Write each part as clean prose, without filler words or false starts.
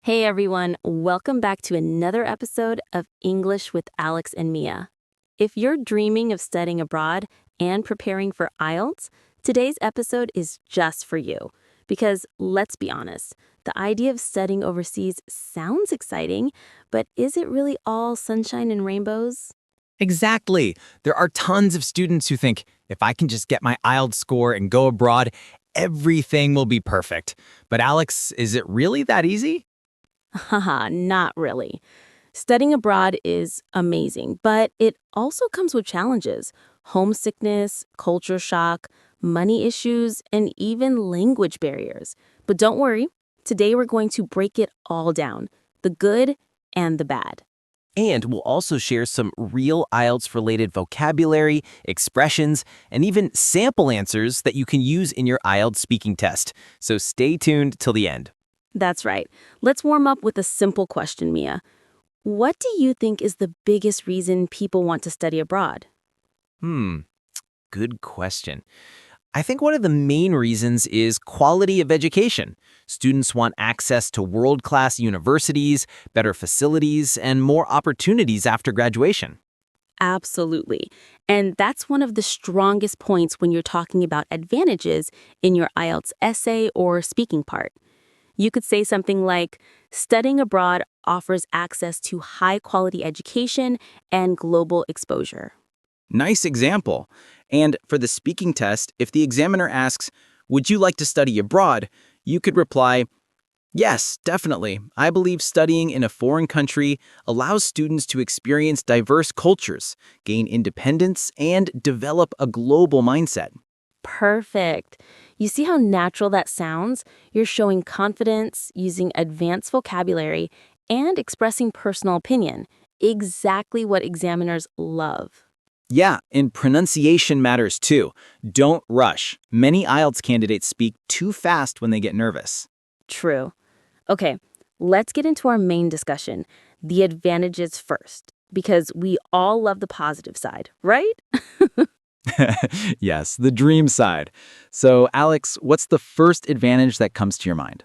Hey everyone, welcome back to another episode of English with Alex and Mia. If you're dreaming of studying abroad and preparing for IELTS, today's episode is just for you. Because let's be honest, the idea of studying overseas sounds exciting, but is it really all sunshine and rainbows? Exactly. There are tons of students who think, if I can just get my IELTS score and go abroad, everything will be perfect. But Alex, is it really that easy? Haha, not really. Studying abroad is amazing, but it also comes with challenges: homesickness, culture shock, money issues, and even language barriers. But don't worry, today we're going to break it all down, the good and the bad. And we'll also share some real IELTS-related vocabulary, expressions, and even sample answers that you can use in your IELTS speaking test. So stay tuned till the end. That's right. Let's warm up with a simple question, Mia. What do you think is the biggest reason people want to study abroad? Good question. I think one of the main reasons is quality of education. Students want access to world-class universities, better facilities, and more opportunities after graduation. Absolutely. And that's one of the strongest points when you're talking about advantages in your IELTS essay or speaking part. You could say something like, studying abroad offers access to high-quality education and global exposure. Nice example. And for the speaking test, if the examiner asks, "Would you like to study abroad?" you could reply, "Yes, definitely. I believe studying in a foreign country allows students to experience diverse cultures, gain independence, and develop a global mindset." Perfect. You see how natural that sounds? You're showing confidence, using advanced vocabulary, and expressing personal opinion. Exactly what examiners love. Yeah, and pronunciation matters too. Don't rush. Many IELTS candidates speak too fast when they get nervous. True. Okay, let's get into our main discussion, the advantages first, because we all love the positive side, right? Yes, the dream side. So, Alex, what's the first advantage that comes to your mind?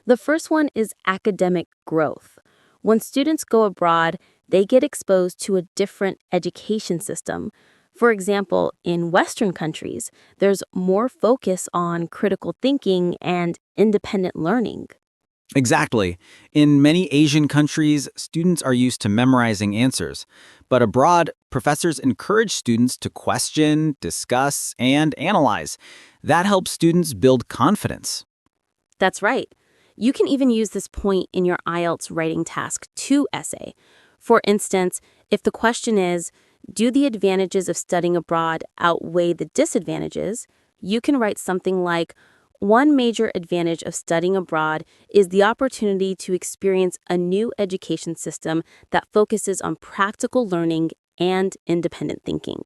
The first one is academic growth. When students go abroad, they get exposed to a different education system. For example, in Western countries, there's more focus on critical thinking and independent learning. Exactly. In many Asian countries, students are used to memorizing answers. But abroad, professors encourage students to question, discuss, and analyze. That helps students build confidence. That's right. You can even use this point in your IELTS writing task 2 essay. For instance, if the question is, do the advantages of studying abroad outweigh the disadvantages? You can write something like, one major advantage of studying abroad is the opportunity to experience a new education system that focuses on practical learning and independent thinking.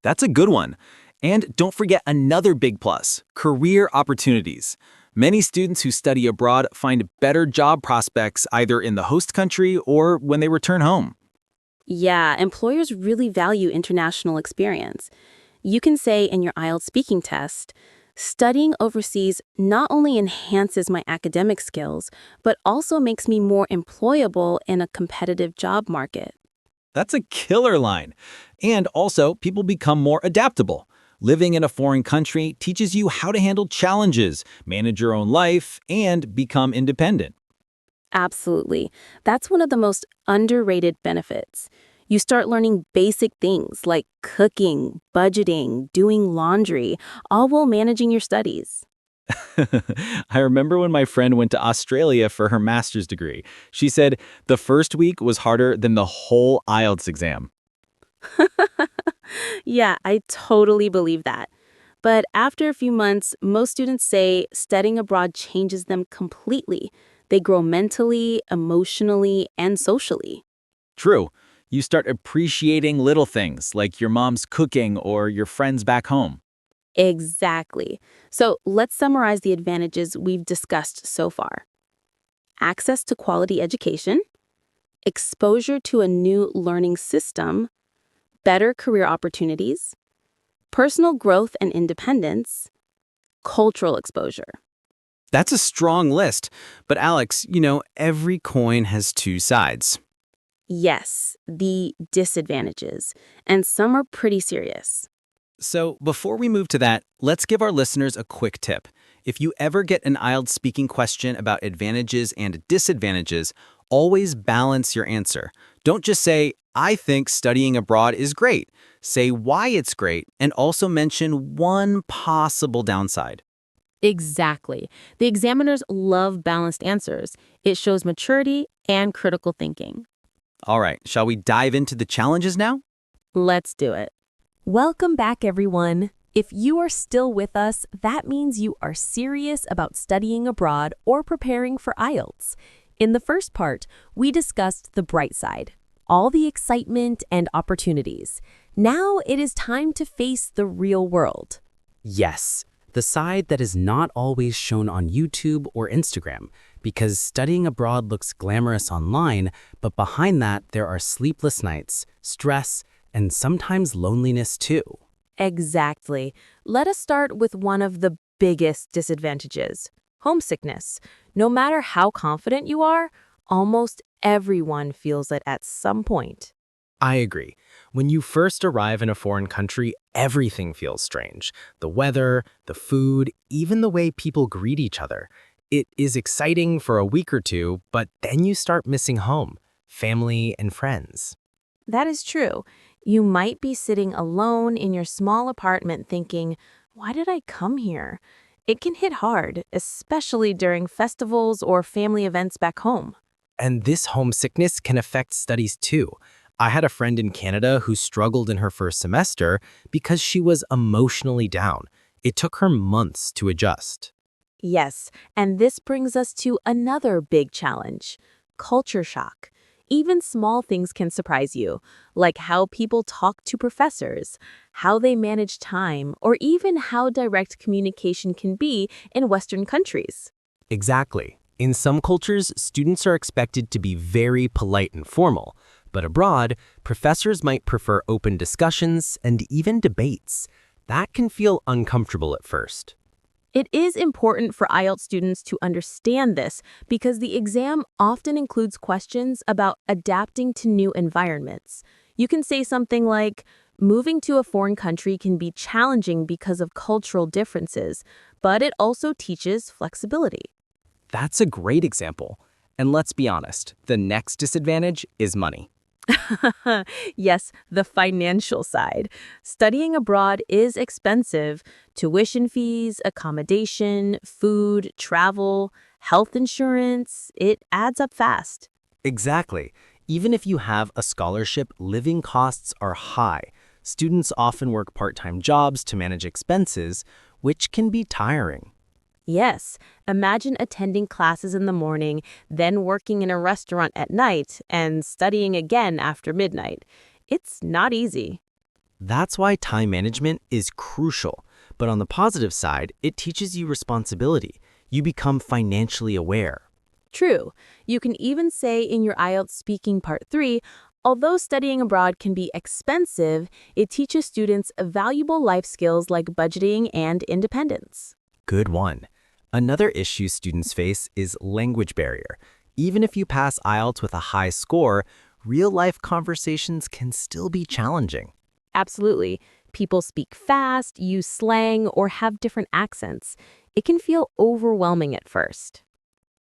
That's a good one. And don't forget another big plus, career opportunities. Many students who study abroad find better job prospects either in the host country or when they return home. Yeah, employers really value international experience. You can say in your IELTS speaking test, studying overseas not only enhances my academic skills, but also makes me more employable in a competitive job market. That's a killer line. And also, people become more adaptable. Living in a foreign country teaches you how to handle challenges, manage your own life, and become independent. Absolutely. That's one of the most underrated benefits. You start learning basic things like cooking, budgeting, doing laundry, all while managing your studies. I remember when my friend went to Australia for her master's degree. She said the first week was harder than the whole IELTS exam. Yeah, I totally believe that. But after a few months, most students say studying abroad changes them completely. They grow mentally, emotionally, and socially. True. You start appreciating little things like your mom's cooking or your friends back home. Exactly. So let's summarize the advantages we've discussed so far: access to quality education, exposure to a new learning system, better career opportunities, personal growth and independence, cultural exposure. That's a strong list. But Alex, every coin has two sides. Yes, the disadvantages, and some are pretty serious. So before we move to that, let's give our listeners a quick tip. If you ever get an IELTS speaking question about advantages and disadvantages, always balance your answer. Don't just say, I think studying abroad is great. Say why it's great, and also mention one possible downside. Exactly. The examiners love balanced answers. It shows maturity and critical thinking. All right, shall we dive into the challenges now? Let's do it. Welcome back, everyone. If you are still with us, that means you are serious about studying abroad or preparing for IELTS. In the first part, we discussed the bright side, all the excitement and opportunities. Now it is time to face the real world. Yes, the side that is not always shown on YouTube or Instagram, because studying abroad looks glamorous online, but behind that there are sleepless nights, stress, and sometimes loneliness too. Exactly. Let us start with one of the biggest disadvantages, homesickness. No matter how confident you are, almost everyone feels it at some point. I agree. When you first arrive in a foreign country, everything feels strange. The weather, the food, even the way people greet each other. It is exciting for a week or two, but then you start missing home, family, and friends. That is true. You might be sitting alone in your small apartment thinking, why did I come here? It can hit hard, especially during festivals or family events back home. And this homesickness can affect studies too. I had a friend in Canada who struggled in her first semester because she was emotionally down. It took her months to adjust. Yes, and this brings us to another big challenge, culture shock. Even small things can surprise you, like how people talk to professors, how they manage time, or even how direct communication can be in Western countries. Exactly. In some cultures, students are expected to be very polite and formal, but abroad, professors might prefer open discussions and even debates. That can feel uncomfortable at first. It is important for IELTS students to understand this because the exam often includes questions about adapting to new environments. You can say something like, moving to a foreign country can be challenging because of cultural differences, but it also teaches flexibility. That's a great example. And let's be honest, the next disadvantage is money. Yes, the financial side. Studying abroad is expensive. Tuition fees, accommodation, food, travel, health insurance, it adds up fast. Exactly. Even if you have a scholarship, living costs are high. Students often work part-time jobs to manage expenses, which can be tiring. Yes, imagine attending classes in the morning, then working in a restaurant at night, and studying again after midnight. It's not easy. That's why time management is crucial. But on the positive side, it teaches you responsibility. You become financially aware. True. You can even say in your IELTS Speaking Part 3, although studying abroad can be expensive, it teaches students valuable life skills like budgeting and independence. Good one. Another issue students face is language barrier. Even if you pass IELTS with a high score, real-life conversations can still be challenging. Absolutely. People speak fast, use slang, or have different accents. It can feel overwhelming at first.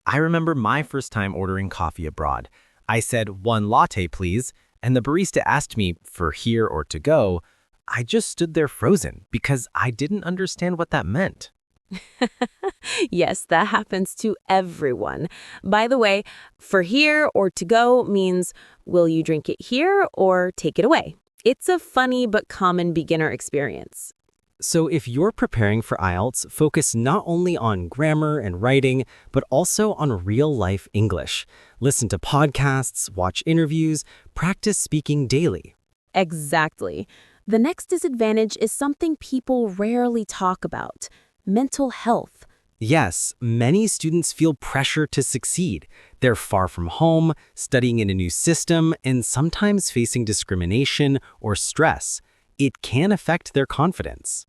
I remember my first time ordering coffee abroad. I said, 1 latte, please, and the barista asked me for here or to go. I just stood there frozen because I didn't understand what that meant. Yes, that happens to everyone. By the way, for here or to go means, will you drink it here or take it away? It's a funny but common beginner experience. So if you're preparing for IELTS, focus not only on grammar and writing, but also on real-life English. Listen to podcasts, watch interviews, practice speaking daily. Exactly. The next disadvantage is something people rarely talk about, mental health. Yes, many students feel pressure to succeed. They're far from home, studying in a new system, and sometimes facing discrimination or stress. It can affect their confidence.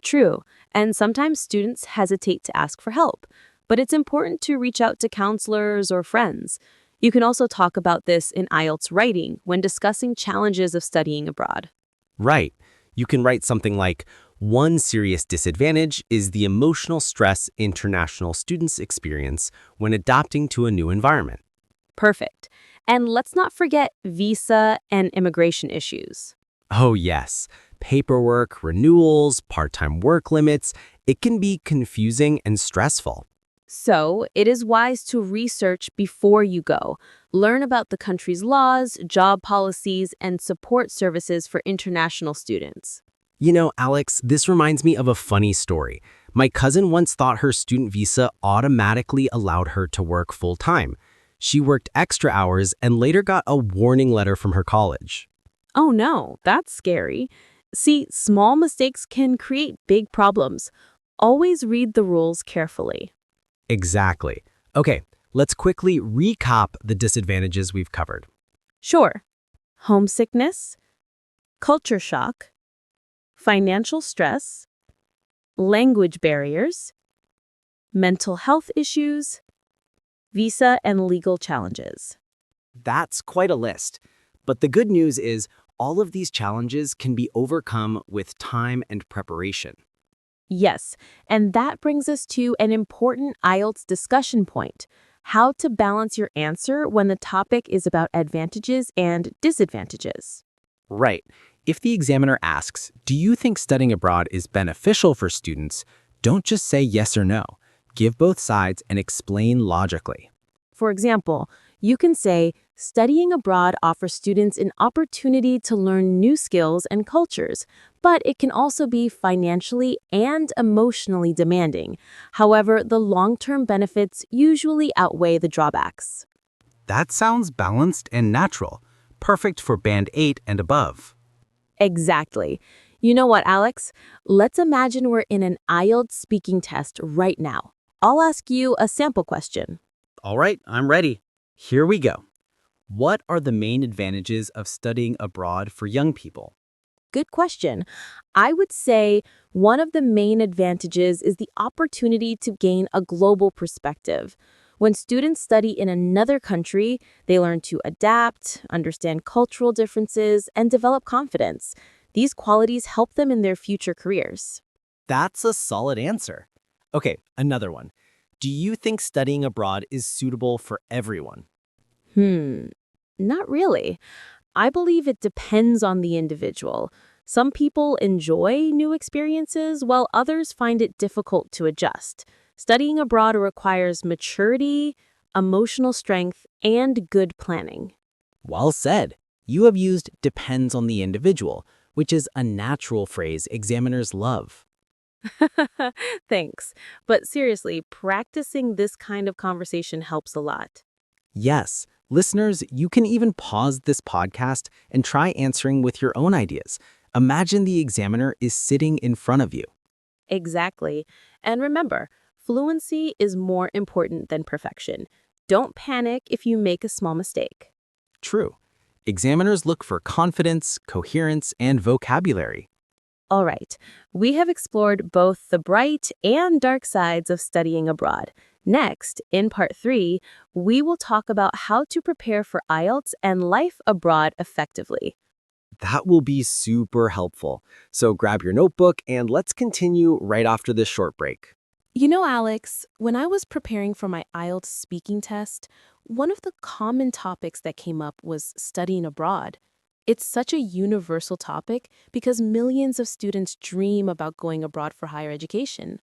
True, and sometimes students hesitate to ask for help. but it's important to reach out to counselors or friends. You can also talk about this in IELTS writing when discussing challenges of studying abroad. Right. You can write something like, one serious disadvantage is the emotional stress international students experience when adapting to a new environment. Perfect. And let's not forget visa and immigration issues. Oh yes, paperwork, renewals, part-time work limits, it can be confusing and stressful. So, it is wise to research before you go. Learn about the country's laws, job policies, and support services for international students. You know, Alex, this reminds me of a funny story. My cousin once thought her student visa automatically allowed her to work full-time. She worked extra hours and later got a warning letter from her college. Oh no, that's scary. See, small mistakes can create big problems. Always read the rules carefully. Exactly. Okay, let's quickly recap the disadvantages we've covered. Sure. Homesickness, culture shock, financial stress, language barriers, mental health issues, visa and legal challenges. That's quite a list. But the good news is all of these challenges can be overcome with time and preparation. Yes, and that brings us to an important IELTS discussion point: how to balance your answer when the topic is about advantages and disadvantages. Right. If the examiner asks, do you think studying abroad is beneficial for students? Don't just say yes or no. Give both sides and explain logically. For example, you can say, studying abroad offers students an opportunity to learn new skills and cultures, but it can also be financially and emotionally demanding. However, the long-term benefits usually outweigh the drawbacks. That sounds balanced and natural. Perfect for Band 8 and above. Exactly. You know what, Alex? Let's imagine we're in an IELTS speaking test right now. I'll ask you a sample question. All right, I'm ready. Here we go. What are the main advantages of studying abroad for young people? Good question. I would say one of the main advantages is the opportunity to gain a global perspective. When students study in another country, they learn to adapt, understand cultural differences, and develop confidence. These qualities help them in their future careers. That's a solid answer. Okay, another one. Do you think studying abroad is suitable for everyone? Not really. I believe it depends on the individual. Some people enjoy new experiences, while others find it difficult to adjust. Studying abroad requires maturity, emotional strength, and good planning. Well said. You have used depends on the individual, which is a natural phrase examiners love. Thanks. But seriously, practicing this kind of conversation helps a lot. Yes, listeners, you can even pause this podcast and try answering with your own ideas. Imagine the examiner is sitting in front of you. Exactly. And remember, fluency is more important than perfection. Don't panic if you make a small mistake. True. Examiners look for confidence, coherence, and vocabulary. All right, we have explored both the bright and dark sides of studying abroad. Next, in part 3, we will talk about how to prepare for IELTS and life abroad effectively. That will be super helpful. So grab your notebook and let's continue right after this short break. You know, Alex, when I was preparing for my IELTS speaking test, one of the common topics that came up was studying abroad. It's such a universal topic because millions of students dream about going abroad for higher education.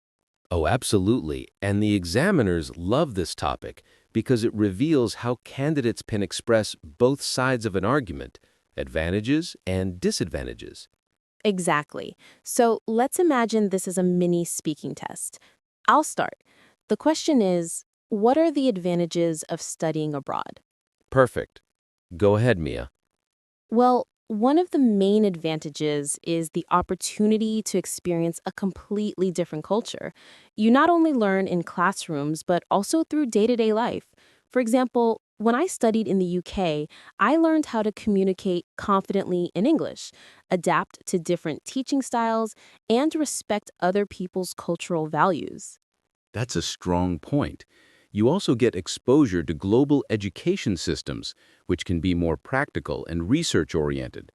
Oh, absolutely. And the examiners love this topic because it reveals how candidates can express both sides of an argument, advantages and disadvantages. Exactly. So let's imagine this is a mini speaking test. I'll start. The question is, what are the advantages of studying abroad? Perfect. Go ahead, Mia. Well, one of the main advantages is the opportunity to experience a completely different culture. You not only learn in classrooms, but also through day-to-day life. For example, when I studied in the UK, I learned how to communicate confidently in English, adapt to different teaching styles, and respect other people's cultural values. That's a strong point. You also get exposure to global education systems, which can be more practical and research-oriented.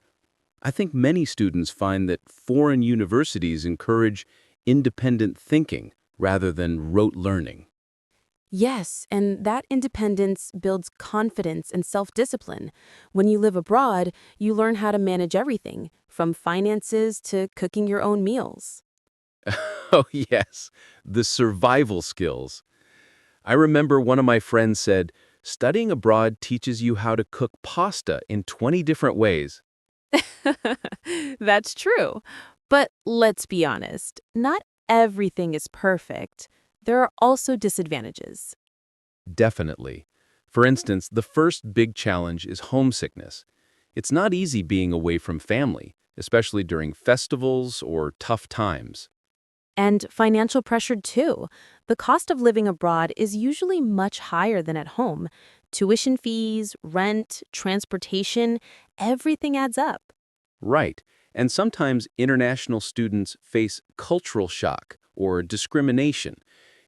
I think many students find that foreign universities encourage independent thinking rather than rote learning. Yes, and that independence builds confidence and self-discipline. When you live abroad, you learn how to manage everything, from finances to cooking your own meals. Oh, yes, the survival skills. I remember one of my friends said, studying abroad teaches you how to cook pasta in 20 different ways. That's true. But let's be honest, not everything is perfect. There are also disadvantages. Definitely. For instance, the first big challenge is homesickness. It's not easy being away from family, especially during festivals or tough times. And financial pressure too. The cost of living abroad is usually much higher than at home. Tuition fees, rent, transportation, everything adds up. Right. And sometimes international students face cultural shock or discrimination.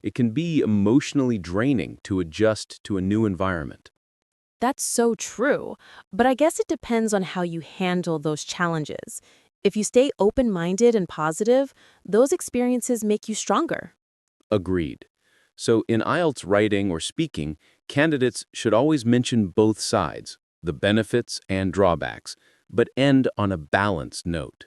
It can be emotionally draining to adjust to a new environment. That's so true. But I guess it depends on how you handle those challenges. If you stay open-minded and positive, those experiences make you stronger. Agreed. So in IELTS writing or speaking, candidates should always mention both sides, the benefits and drawbacks, but end on a balanced note.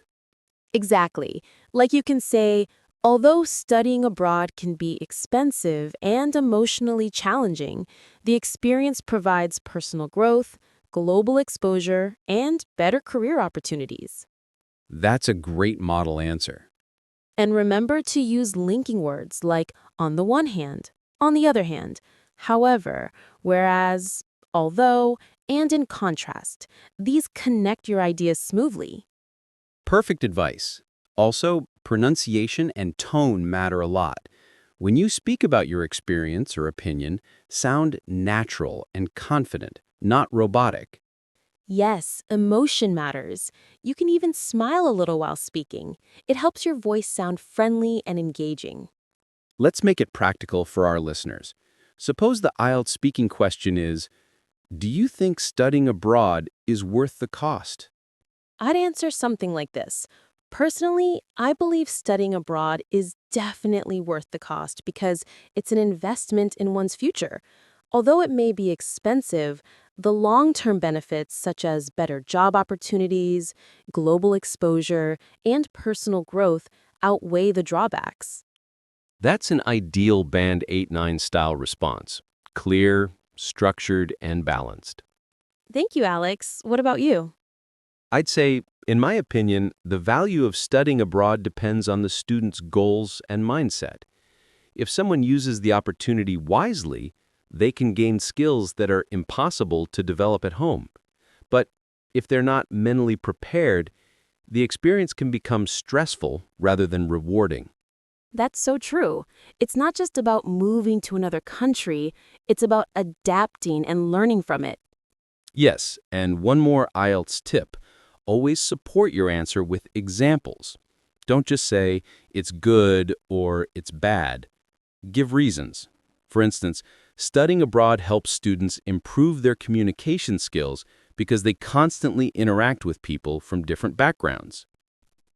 Exactly. Like you can say, although studying abroad can be expensive and emotionally challenging, the experience provides personal growth, global exposure, and better career opportunities. That's a great model answer. And remember to use linking words like on the one hand, on the other hand, however, whereas, although, and in contrast. These connect your ideas smoothly. Perfect advice. Also, pronunciation and tone matter a lot. When you speak about your experience or opinion, sound natural and confident, not robotic. Yes, emotion matters. You can even smile a little while speaking. It helps your voice sound friendly and engaging. Let's make it practical for our listeners. Suppose the IELTS speaking question is, do you think studying abroad is worth the cost? I'd answer something like this. Personally, I believe studying abroad is definitely worth the cost because it's an investment in one's future. Although it may be expensive, the long-term benefits such as better job opportunities, global exposure, and personal growth outweigh the drawbacks. That's an ideal Band 8-9 style response. Clear, structured, and balanced. Thank you, Alex. What about you? I'd say, in my opinion, the value of studying abroad depends on the student's goals and mindset. If someone uses the opportunity wisely, they can gain skills that are impossible to develop at home. But if they're not mentally prepared, the experience can become stressful rather than rewarding. That's so true. It's not just about moving to another country, it's about adapting and learning from it. Yes, and one more IELTS tip. Always support your answer with examples. Don't just say, it's good or it's bad. Give reasons. For instance, studying abroad helps students improve their communication skills because they constantly interact with people from different backgrounds.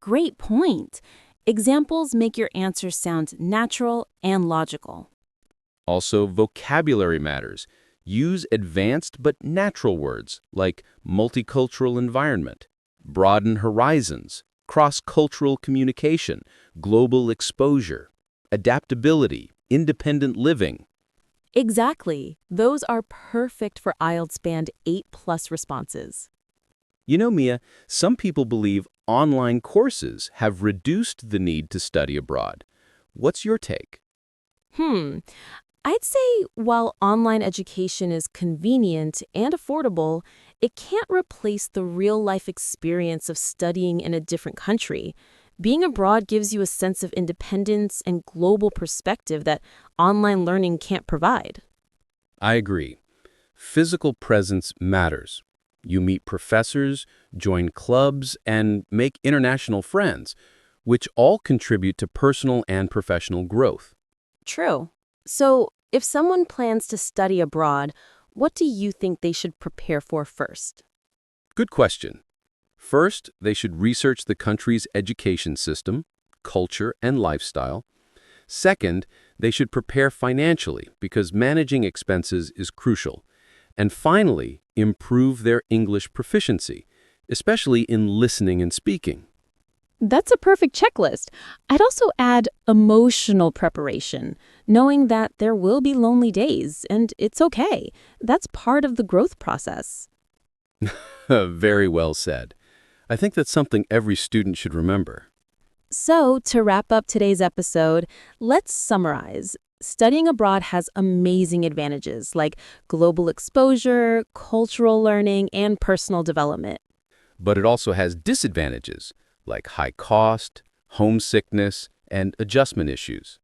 Great point. Examples make your answers sound natural and logical. Also, vocabulary matters. Use advanced but natural words like multicultural environment, broaden horizons, cross-cultural communication, global exposure, adaptability, independent living. Exactly. Those are perfect for IELTS Band 8+ responses. You know, Mia, some people believe online courses have reduced the need to study abroad. What's your take? I'd say while online education is convenient and affordable, it can't replace the real-life experience of studying in a different country. Being abroad gives you a sense of independence and global perspective that online learning can't provide. I agree. Physical presence matters. You meet professors, join clubs, and make international friends, which all contribute to personal and professional growth. True. So, if someone plans to study abroad, what do you think they should prepare for first? Good question. First, they should research the country's education system, culture, and lifestyle. Second, they should prepare financially because managing expenses is crucial. And finally, improve their English proficiency, especially in listening and speaking. That's a perfect checklist. I'd also add emotional preparation, knowing that there will be lonely days, and it's okay. That's part of the growth process. Very well said. I think that's something every student should remember. So, to wrap up today's episode, let's summarize. Studying abroad has amazing advantages like global exposure, cultural learning, and personal development. But it also has disadvantages like high cost, homesickness, and adjustment issues.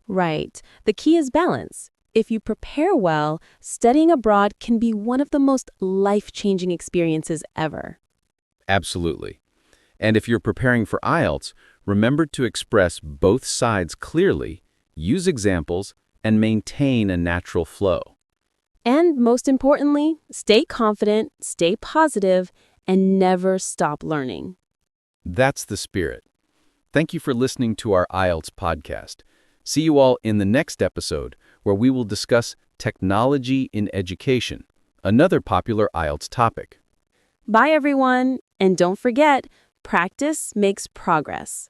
Right. The key is balance. If you prepare well, studying abroad can be one of the most life-changing experiences ever. Absolutely. And if you're preparing for IELTS, remember to express both sides clearly, use examples, and maintain a natural flow. And most importantly, stay confident, stay positive, and never stop learning. That's the spirit. Thank you for listening to our IELTS podcast. See you all in the next episode, where we will discuss technology in education, another popular IELTS topic. Bye, everyone. And don't forget, practice makes progress.